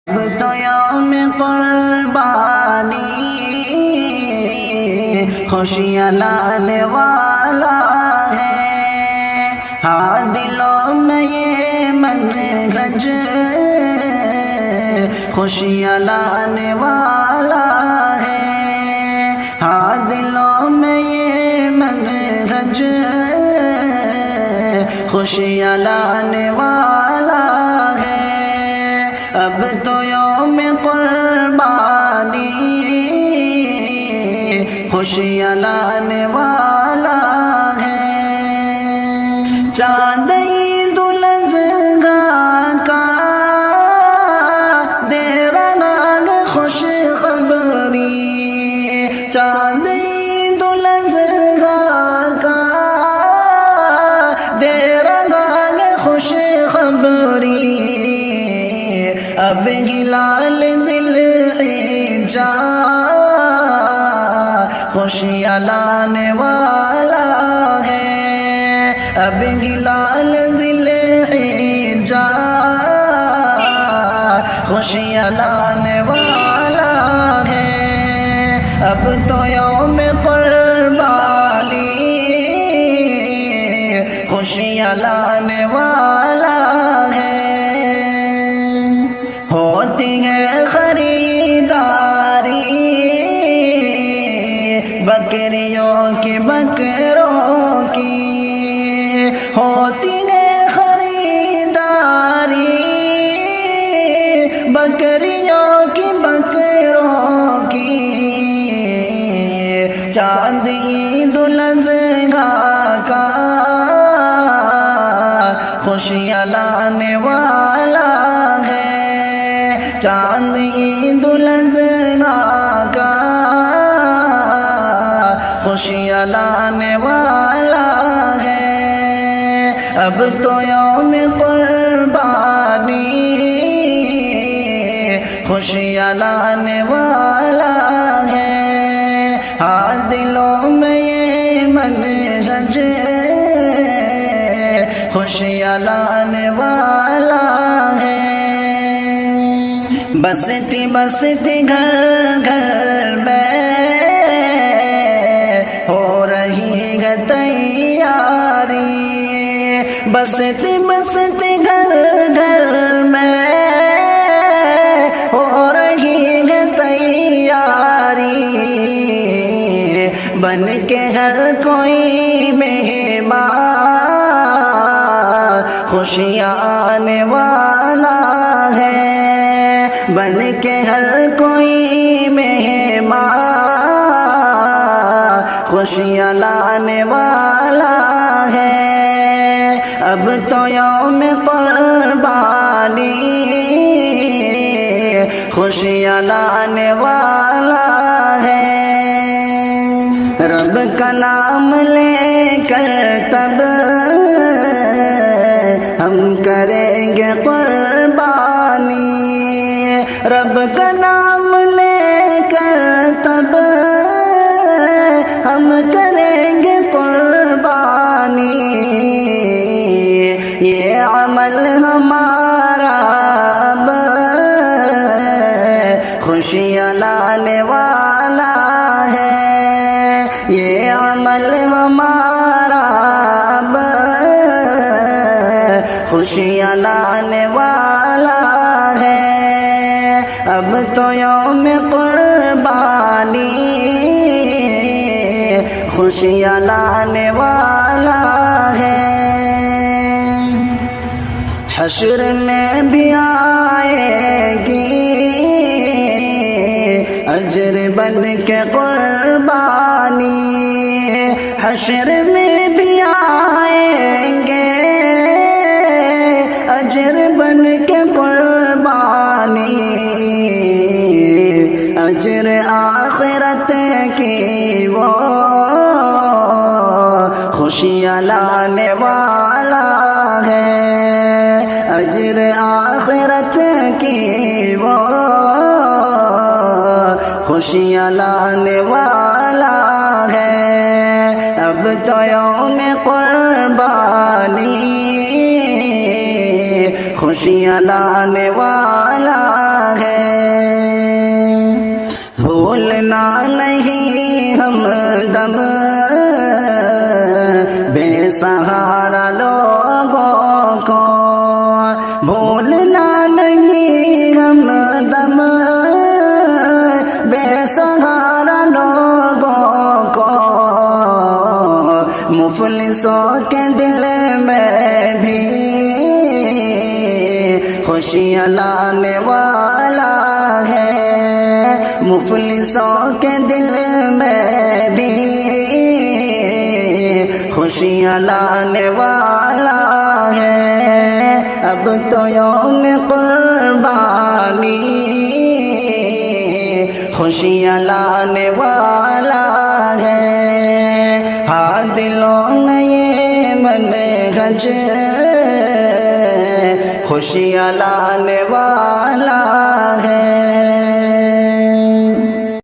اب تو یوم قربانی خوشیاں لانے والا ہے، ہاں دلوں میں یہ منہج خوشیاں لانے والا ہے، ہاں دلوں میں یہ منہج خوشیاں لانے والا ہے۔ اب تو یوم قربانی خوشیاں لانے والا ہے، چاند عید الاضحیٰ کا دے رہا خوش خبری، چاند عید الاضحیٰ کا دے رہا خوش خبری، اب ہلال ذی الحجہ خوشیاں لانے والا ہے، اب ہلال ذی الحجہ خوشیاں لانے والا ہے۔ اب تو یوم قربانی خوشیاں لانے والا ہے، ہوتی ہے خریداری بکریوں کی بکروں کی، ہوتی ہے خریداری بکریوں کی بکروں کی، چاند عید الاضحیٰ کا خوشیاں لانے والا ہے، چاند عید الاضحیٰ کا خوشیاں لانے والا ہے۔ اب تو یوم قربانی خوشیاں لانے والا ہے، ہاں دلوں میں یہ منہج خوشیاں لانے والا ہے۔ بستی بستی گھر گھر میں ہو رہی ہے تیاری، بستی بستی گھر گھر میں ہو رہی ہے تیاری، بن کے ہر کوئی مہمان خوشیاں آنے والا ہے، بن کے ہر کوئی مہمان خوشیاں لانے والا ہے۔ اب تو یوم قربانی خوشیاں لانے والا ہے، رب کا نام لے کر تب ہم کریں گے قربانی، رب کا نام لے کر تب ہم کریں گے قربانی، یہ عمل ہمارا اب خوشیاں لانے والا ہے، یہ عمل ہمارا اب خوشیاں لانے والا ہے۔ اب تو یوم قربانی خوشیاں لانے والا ہے، حشر میں بھی آئے گی اجر بن کے قربانی، حشر میں بھی آئیں گے اجر بن کے قربانی، اجر آخرت کی وہ خوشیاں لانے والا ہے، اجر آخرت کی وہ خوشیاں لانے والا ہے۔ اب تو یوم قربانی خوشیاں لانے والا ہے۔ سہارا لوگوں کو بھولنا نہیں ہم دم بے سہارا لوگوں کو مفلسوں کے دل میں بھی خوشیاں لانے والا ہے مفلسوں کے دل میں بھی خوشیاں لانے والا ہے اب تو یوم قربانی خوشیاں لانے والا ہے ہاں دلوں میں یہ منہج خوشیاں لانے والا